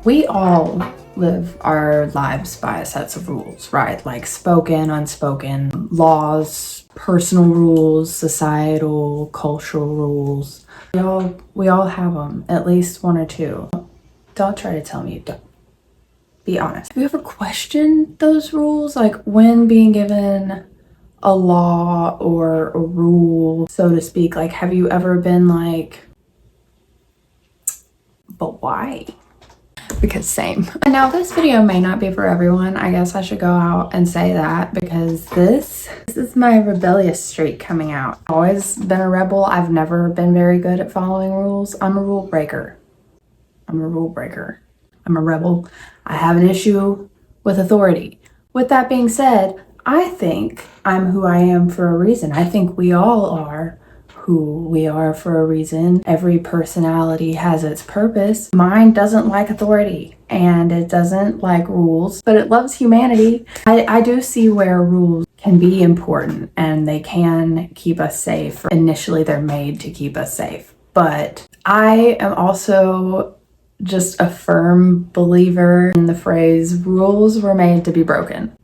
We all live our lives by sets of rules, right? Like spoken, unspoken, laws, personal rules, societal, cultural rules. We all have them, at least one or two. Don't try to tell me you don't. Be honest. Have you ever questioned those rules? Like when being given a law or a rule, so to speak, like have you ever been like, but why? Because same. Now this video may not be for everyone. I guess I should go out and say that because this is my rebellious streak coming out. I've always been a rebel. I've never been very good at following rules. I'm a rule breaker. I'm a rule breaker. I'm a rebel. I have an issue with authority. With that being said, I think I'm who I am for a reason. I think we all are who we are for a reason. Every personality has its purpose. Mine doesn't like authority and it doesn't like rules, but it loves humanity. I do see where rules can be important and they can keep us safe. Initially, they're made to keep us safe. But I am also just a firm believer in the phrase, rules were made to be broken.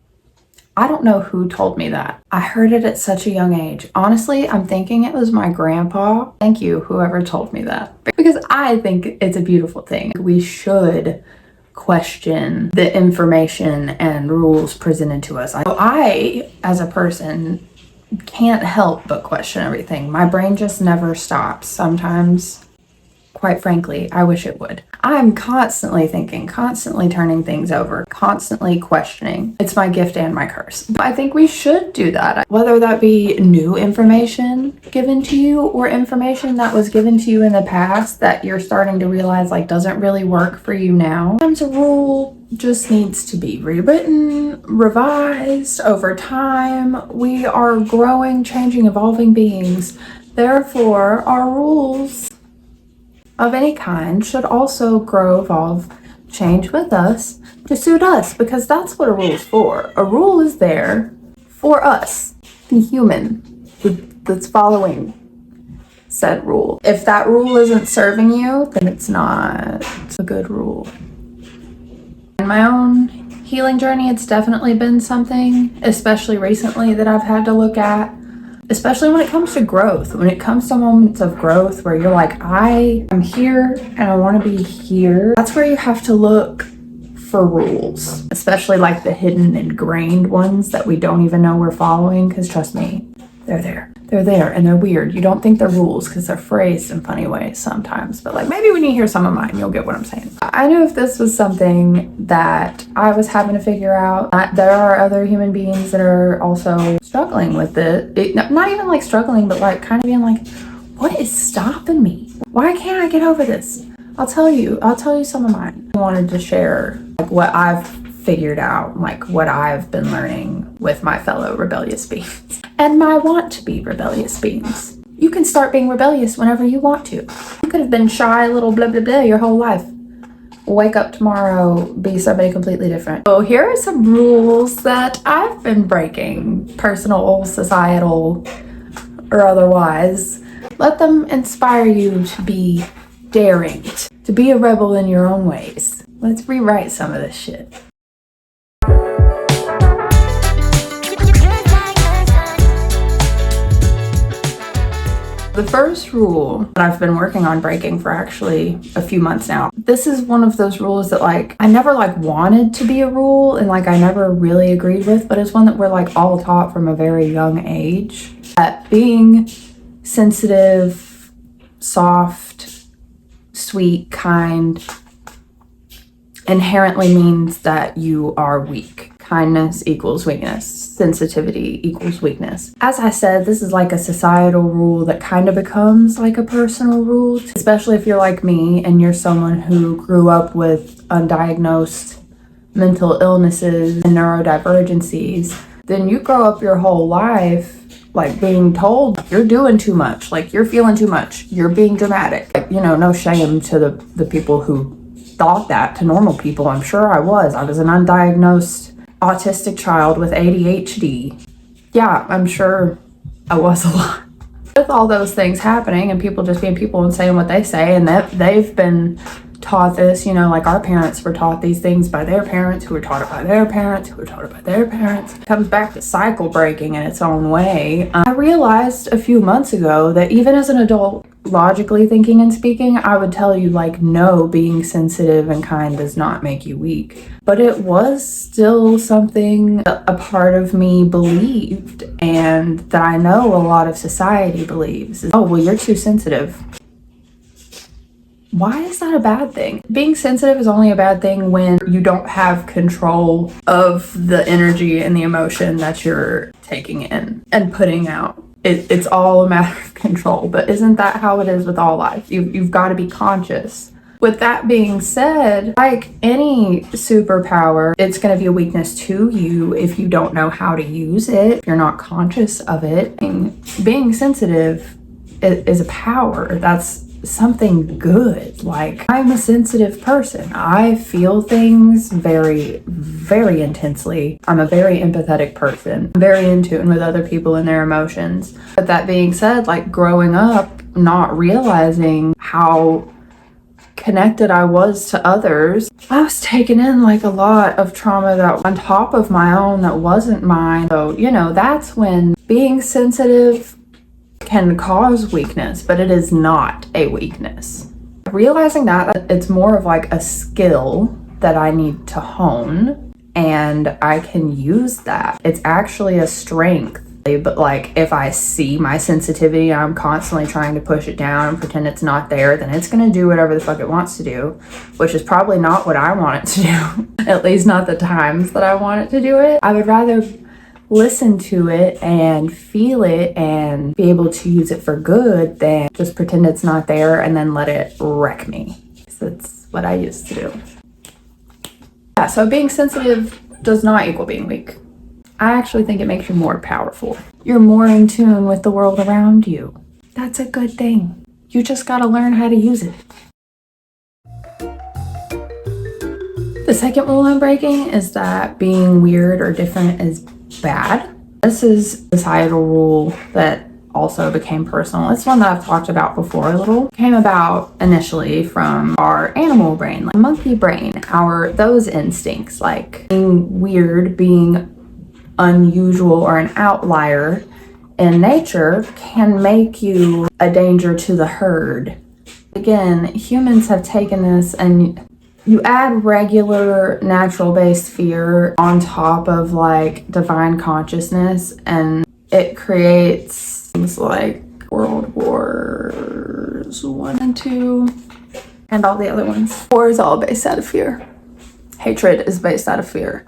I don't know who told me that. I heard it at such a young age. Honestly, I'm thinking it was my grandpa. Thank you, whoever told me that. Because I think it's a beautiful thing. We should question the information and rules presented to us. I, as a person, can't help but question everything. My brain just never stops. Sometimes, quite frankly, I wish it would. I'm constantly thinking, constantly turning things over, constantly questioning. It's my gift and my curse. But I think we should do that. Whether that be new information given to you or information that was given to you in the past that you're starting to realize like doesn't really work for you now. Sometimes a rule just needs to be rewritten, revised over time. We are growing, changing, evolving beings. Therefore, our rules of any kind should also grow, evolve, change with us to suit us, because that's what a rule is for. A rule is there for us, the human that's following said rule. If that rule isn't serving you, then it's not a good rule. In my own healing journey, it's definitely been something, especially recently, that I've had to look at. Especially when it comes to growth, when it comes to moments of growth where you're like, I am here and I want to be here. That's where you have to look for rules, especially like the hidden ingrained ones that we don't even know we're following. Because trust me, they're there. They're there and they're weird. You don't think they're rules because they're phrased in funny ways sometimes. But like maybe when you hear some of mine, you'll get what I'm saying. I knew if this was something that I was having to figure out, there are other human beings that are also struggling with it. Not even like struggling, but like kind of being like, what is stopping me? Why can't I get over this? I'll tell you some of mine. I wanted to share like what I've figured out, like what I've been learning with my fellow rebellious beings and my want to be rebellious beings. You can start being rebellious whenever you want to. You could have been shy, little blah blah blah your whole life. Wake up tomorrow, be somebody completely different. So here are some rules that I've been breaking, personal, societal, or otherwise. Let them inspire you to be daring, to be a rebel in your own ways. Let's rewrite some of this shit. The first rule that I've been working on breaking for actually a few months now. This is one of those rules that like I never like wanted to be a rule and like I never really agreed with, but it's one that we're like all taught from a very young age. That being sensitive, soft, sweet, kind inherently means that you are weak. Kindness equals weakness. Sensitivity equals weakness. As I said, this is like a societal rule that kind of becomes like a personal rule, especially if you're like me and you're someone who grew up with undiagnosed mental illnesses and neurodivergencies. Then you grow up your whole life like being told you're doing too much, like you're feeling too much, you're being dramatic. Like, you know, no shame to the people who thought that, to normal people. I'm sure I was an undiagnosed autistic child with ADHD. Yeah, I'm sure I was a lot. With all those things happening and people just being people and saying what they say, and that they've been taught this, you know, like our parents were taught these things by their parents, who were taught it by their parents, who were taught it by their parents. It comes back to cycle breaking in its own way. I realized a few months ago that even as an adult, logically thinking and speaking, I would tell you, like, no, being sensitive and kind does not make you weak. But it was still something a part of me believed, and that I know a lot of society believes. Oh, well, you're too sensitive. Why is that a bad thing? Being sensitive is only a bad thing when you don't have control of the energy and the emotion that you're taking in and putting out. It's all a matter of control, but isn't that how it is with all life? You've got to be conscious. With that being said, like any superpower, it's going to be a weakness to you if you don't know how to use it, if you're not conscious of it. Being sensitive is a power. That's something good. Like, I'm a sensitive person. I feel things very, very intensely. I'm a very empathetic person. I'm very in tune with other people and their emotions. But that being said, like, growing up, not realizing how connected I was to others, I was taking in like a lot of trauma that on top of my own that wasn't mine. So, you know, that's when being sensitive can cause weakness, but it is not a weakness. Realizing that it's more of like a skill that I need to hone, and I can use that. It's actually a strength. But like, if I see my sensitivity, I'm constantly trying to push it down and pretend it's not there, then it's gonna do whatever the fuck it wants to do, which is probably not what I want it to do. At least not the times that I want it to do it. I would rather listen to it and feel it and be able to use it for good than just pretend it's not there and then let it wreck me. So that's what I used to do. Yeah, so being sensitive does not equal being weak. I actually think it makes you more powerful. You're more in tune with the world around you. That's a good thing. You just gotta learn how to use it. The second rule I'm breaking is that being weird or different is bad. This is a societal rule that also became personal. It's one that I've talked about before a little. It came about initially from our animal brain, like monkey brain, those instincts, like being weird, being unusual or an outlier in nature can make you a danger to the herd. Again, humans have taken this, and you add regular natural based fear on top of like divine consciousness, and it creates things like World Wars 1 and 2 and all the other ones. War is all based out of fear. Hatred is based out of fear.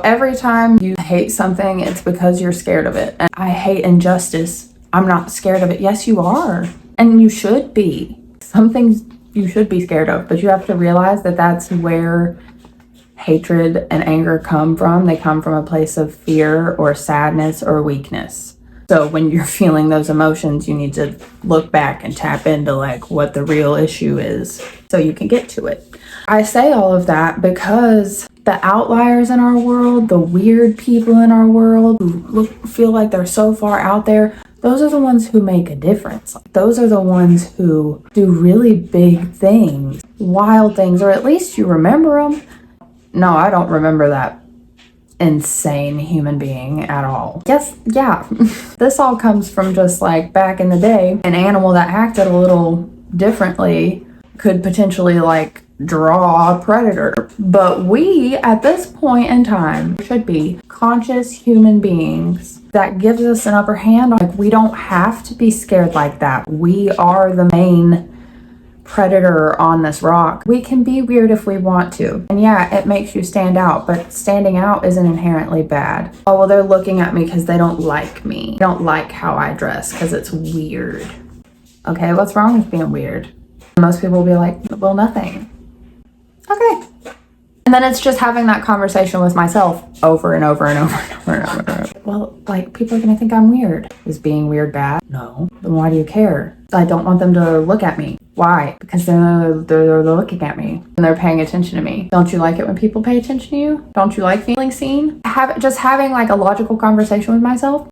Every time you hate something, it's because you're scared of it. And I hate injustice. I'm not scared of it. Yes, you are. And you should be. Some things you should be scared of, but you have to realize that that's where hatred and anger come from. They come from a place of fear or sadness or weakness. So when you're feeling those emotions, you need to look back and tap into like what the real issue is so you can get to it. I say all of that because the outliers in our world, the weird people in our world who feel like they're so far out there, those are the ones who make a difference. Those are the ones who do really big things, wild things, or at least you remember them. No, I don't remember that insane human being at all. Yes, yeah. This all comes from just like back in the day, an animal that acted a little differently could potentially like draw a predator. But we, at this point in time, should be conscious human beings. That gives us an upper hand. Like, we don't have to be scared like that. We are the main predator on this rock. We can be weird if we want to. And yeah, it makes you stand out, but standing out isn't inherently bad. Oh, well, they're looking at me because they don't like me. They don't like how I dress because it's weird. Okay, what's wrong with being weird? Most people will be like, well, nothing. Okay. And then it's just having that conversation with myself over and over and over and over and over and over. Well, like, people are going to think I'm weird. Is being weird bad? No. Then why do you care? I don't want them to look at me. Why? Because they're looking at me and they're paying attention to me. Don't you like it when people pay attention to you? Don't you like feeling seen? Just having like a logical conversation with myself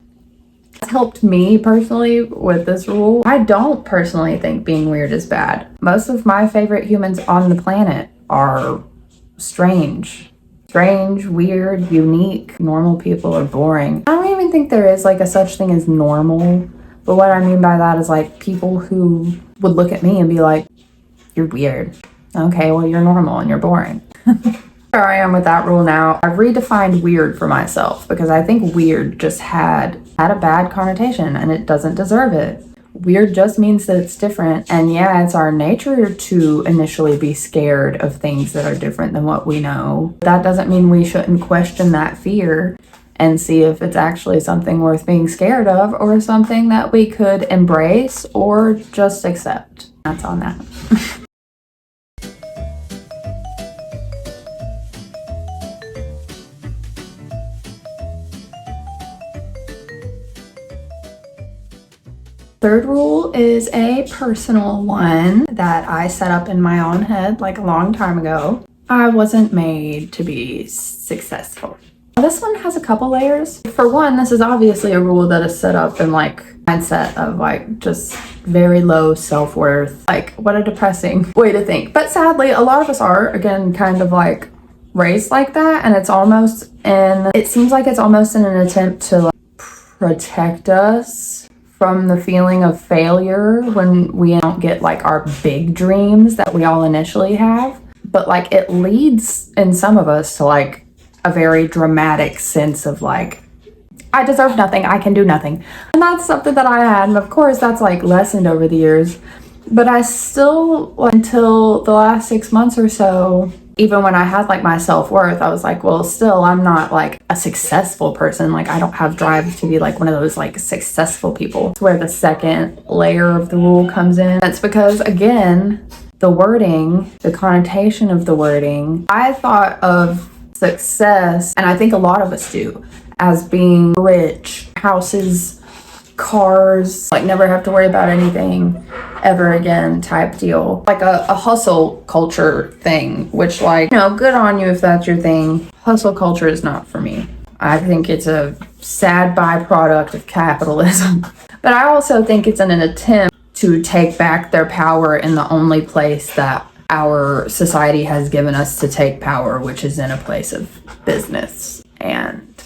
It's helped me personally with this rule. I don't personally think being weird is bad. Most of my favorite humans on the planet are strange. Strange, weird, unique. Normal people are boring. I don't even think there is like a such thing as normal. But what I mean by that is like people who would look at me and be like, you're weird. Okay, well, you're normal and you're boring. Where I am with that rule now, I've redefined weird for myself because I think weird just had a bad connotation and it doesn't deserve it. Weird just means that it's different. And yeah, it's our nature to initially be scared of things that are different than what we know. That doesn't mean we shouldn't question that fear and see if it's actually something worth being scared of or something that we could embrace or just accept. That's on that. Third rule is a personal one that I set up in my own head like a long time ago. I wasn't made to be successful. This one has a couple layers. For one, this is obviously a rule that is set up in like mindset of like just very low self-worth. Like what a depressing way to think. But sadly, a lot of us are, again, kind of like raised like that. And it seems like it's almost in an attempt to like protect us from the feeling of failure when we don't get like our big dreams that we all initially have. But like it leads in some of us to like a very dramatic sense of like, I deserve nothing, I can do nothing. And that's something that I had. And of course that's like lessened over the years. But I still, until the last 6 months or so, even when I had like my self-worth, I was like, well, still, I'm not like a successful person. Like I don't have drive to be like one of those like successful people. It's where the second layer of the rule comes in. That's because, again, the wording, the connotation of the wording, I thought of success, and I think a lot of us do, as being rich, houses, cars, like never have to worry about anything ever again type deal. Like a hustle culture thing, which like, you know, good on you if that's your thing. Hustle culture is not for me. I think it's a sad byproduct of capitalism. But I also think it's an attempt to take back their power in the only place that our society has given us to take power, which is in a place of business and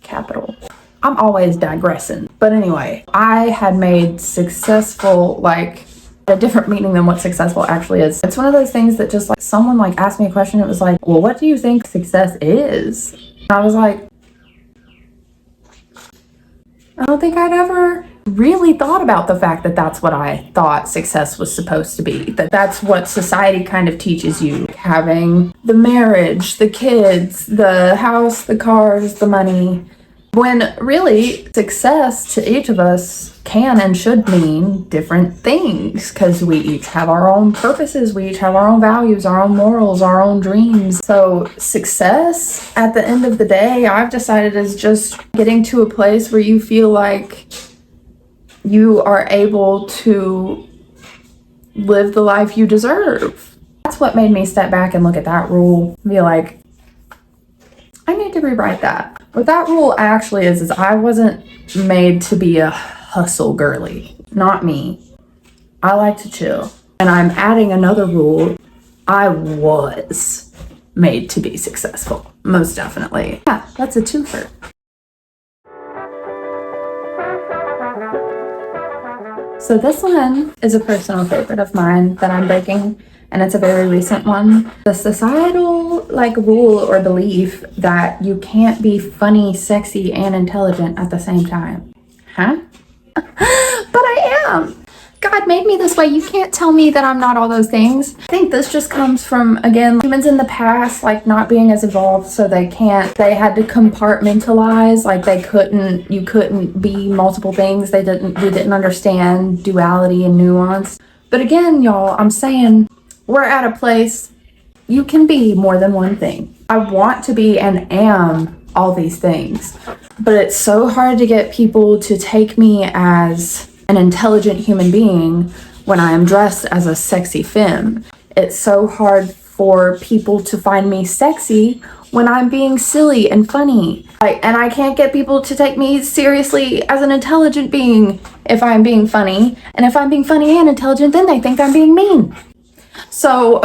capital. I'm always digressing. But anyway, I had made successful like a different meaning than what successful actually is. It's one of those things that just like someone like asked me a question. It was like, well, what do you think success is? And I was like, I don't think I'd ever really thought about the fact that that's what I thought success was supposed to be. That's what society kind of teaches you. Having the marriage, the kids, the house, the cars, the money. When really success to each of us can and should mean different things because we each have our own purposes, we each have our own values, our own morals, our own dreams. So success at the end of the day, I've decided is just getting to a place where you feel like you are able to live the life you deserve. That's what made me step back and look at that rule and be like, I need to rewrite that. What that rule actually is I wasn't made to be a hustle girly. Not me. I like to chill. And I'm adding another rule. I was made to be successful. Most definitely. Yeah, that's a twofer. So this one is a personal favorite of mine that I'm breaking, and it's a very recent one. The societal like rule or belief that you can't be funny, sexy, and intelligent at the same time. Huh? But I am. God made me this way. You can't tell me that I'm not all those things. I think this just comes from, again, humans in the past, like not being as evolved, so they had to compartmentalize, like you couldn't be multiple things. We didn't understand duality and nuance. But again, y'all, I'm saying we're at a place you can be more than one thing. I want to be and am all these things, but it's so hard to get people to take me as an intelligent human being when I am dressed as a sexy femme. It's so hard for people to find me sexy when I'm being silly and funny. And I can't get people to take me seriously as an intelligent being if I'm being funny. And if I'm being funny and intelligent, then they think I'm being mean. So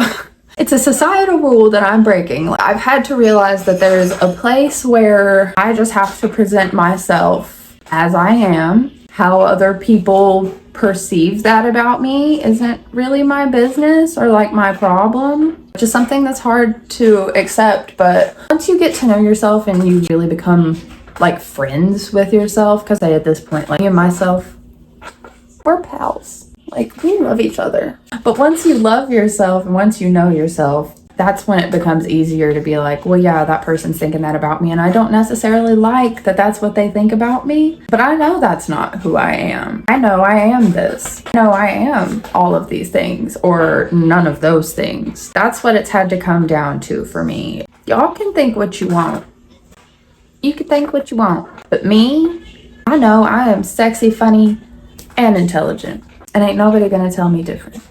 it's a societal rule that I'm breaking. I've had to realize that there's a place where I just have to present myself as I am. How other people perceive that about me isn't really my business or like my problem. Just something that's hard to accept. But once you get to know yourself and you really become like friends with yourself, because at this point, like me and myself, we're pals. Like, we love each other. But once you love yourself and once you know yourself, that's when it becomes easier to be like, well, yeah, that person's thinking that about me, and I don't necessarily like that that's what they think about me, but I know that's not who I am. I know I am this. I know I am all of these things, or none of those things. That's what it's had to come down to for me. Y'all can think what you want. You can think what you want. But me, I know I am sexy, funny, and intelligent. And ain't nobody gonna tell me different.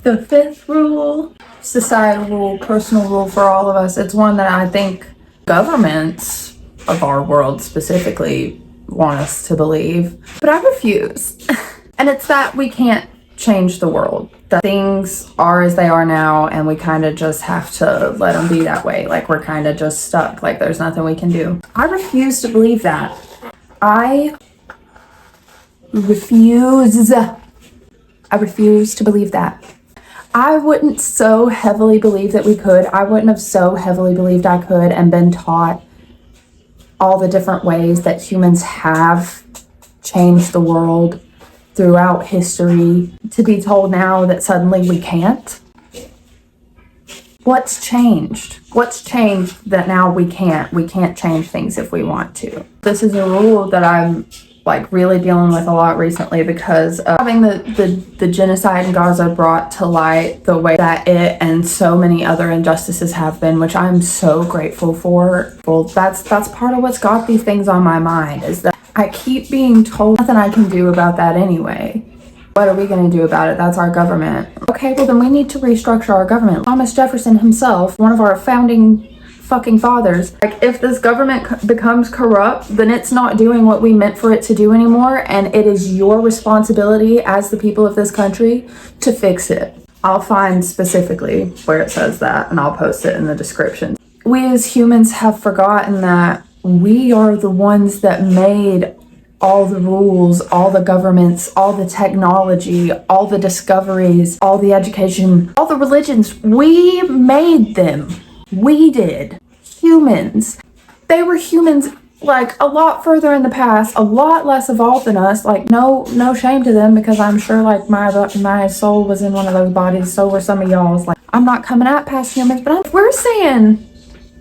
The fifth rule, societal rule, personal rule for all of us, it's one that I think governments of our world specifically want us to believe, but I refuse. And it's that we can't change the world. That things are as they are now, and we kind of just have to let them be that way. Like, we're kind of just stuck. Like, there's nothing we can do. I refuse to believe that. I refuse to believe that. I wouldn't so heavily believe that we could. I wouldn't have so heavily believed I could and been taught all the different ways that humans have changed the world throughout history, to be told now that suddenly we can't. What's changed? What's changed that now we can't change things if we want to? This is a rule that I'm like really dealing with a lot recently, because of having the genocide in Gaza brought to light the way that it and so many other injustices have been, which I'm so grateful for. Well, that's part of what's got these things on my mind, is that I keep being told nothing I can do about that anyway. What are we going to do about it? That's our government. Okay, well then we need to restructure our government. Thomas Jefferson himself, one of our founding fucking fathers, like, if this government becomes corrupt, then it's not doing what we meant for it to do anymore, and it is your responsibility as the people of this country to fix it. I'll find specifically where it says that, and I'll post it in the description. We as humans have forgotten that we are the ones that made all the rules, all the governments, all the technology, all the discoveries, all the education, all the religions. We made them. We did. Humans. They were humans like a lot further in the past, a lot less evolved than us. Like, no shame to them, because I'm sure like my soul was in one of those bodies, so were some of y'all's. Like, I'm not coming at past humans, but we're saying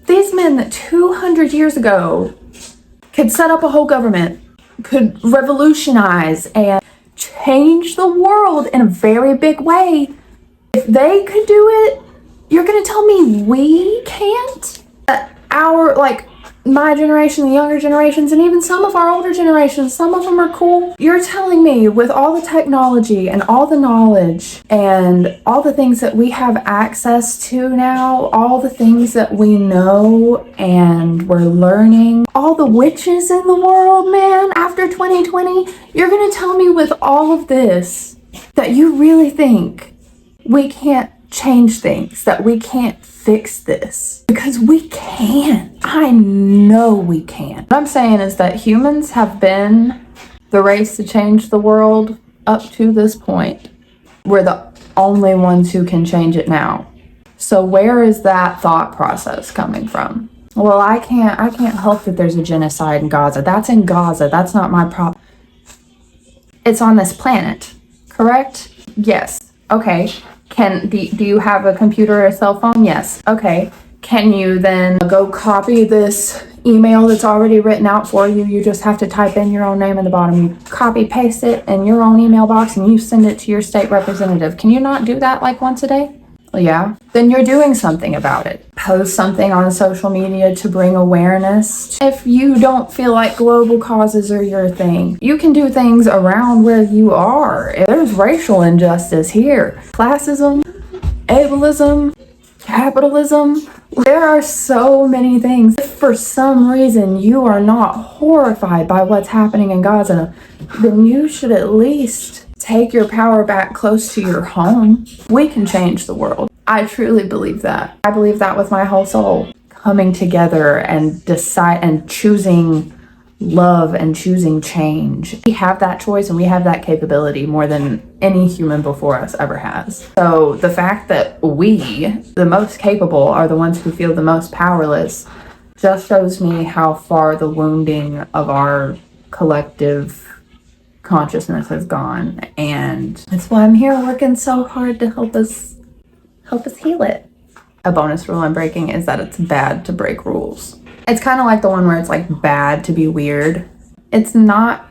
these men that 200 years ago could set up a whole government, could revolutionize and change the world in a very big way. If they could do it, you're gonna tell me we can't? My generation, the younger generations, and even some of our older generations, some of them are cool. You're telling me with all the technology and all the knowledge and all the things that we have access to now, all the things that we know and we're learning, all the witches in the world, man, after 2020, you're gonna tell me with all of this that you really think we can't change things, that we can't fix this? Because we can. I know we can. What I'm saying is that humans have been the race to change the world up to this point. We're the only ones who can change it now. So where is that thought process coming from? Well, I can't help that there's a genocide in Gaza. That's in Gaza. That's not my problem. It's on this planet, correct? Yes. Okay. Do you have a computer or a cell phone? Yes. Okay. Can you then go copy this email that's already written out for you? You just have to type in your own name in the bottom. You copy paste it in your own email box and you send it to your state representative. Can you not do that like once a day? Yeah, then you're doing something about it. Post something on social media to bring awareness. If you don't feel like global causes are your thing, you can do things around where you are. If there's racial injustice here, classism, ableism, capitalism. There are so many things. If for some reason you are not horrified by what's happening in Gaza, then you should at least take your power back close to your home. We can change the world. I truly believe that. I believe that with my whole soul. Coming together and decide and choosing love and choosing change. We have that choice and we have that capability more than any human before us ever has. So the fact that we, the most capable, are the ones who feel the most powerless just shows me how far the wounding of our collective consciousness has gone, and that's why I'm here working so hard to help us heal it. A bonus rule I'm breaking is that it's bad to break rules. It's kind of like the one where it's like bad to be weird. It's not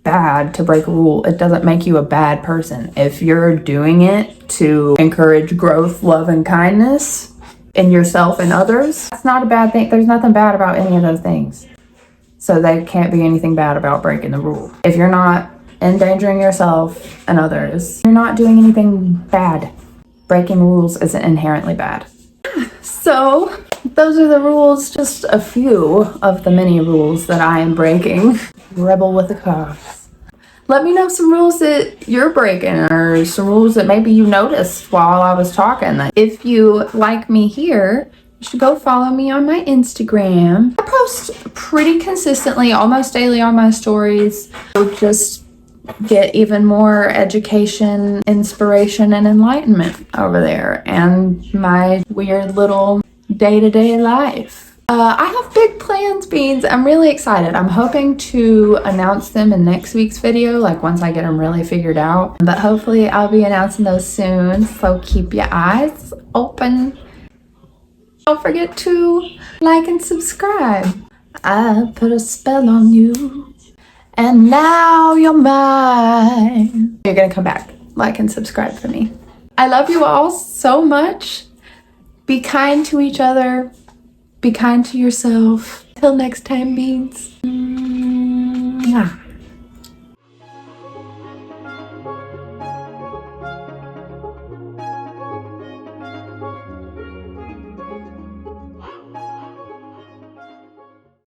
bad to break a rule. It doesn't make you a bad person. If you're doing it to encourage growth, love, and kindness in yourself and others, that's not a bad thing. There's nothing bad about any of those things. So there can't be anything bad about breaking the rule. If you're not endangering yourself and others, you're not doing anything bad. Breaking rules isn't inherently bad. So those are the rules, just a few of the many rules that I am breaking. Rebel with the cause. Let me know some rules that you're breaking or some rules that maybe you noticed while I was talking. If you like me here, you should go follow me on my Instagram. I post pretty consistently, almost daily on my stories. So just get even more education, inspiration, and enlightenment over there, and my weird little day-to-day life. I have big plans, Beans. I'm really excited. I'm hoping to announce them in next week's video, like once I get them really figured out. But hopefully I'll be announcing those soon, so keep your eyes open. Don't forget to like and subscribe. I put a spell on you. And now you're mine. You're gonna come back, like and subscribe for me. I love you all so much. Be kind to each other. Be kind to yourself. Till next time, Beans. Mwah.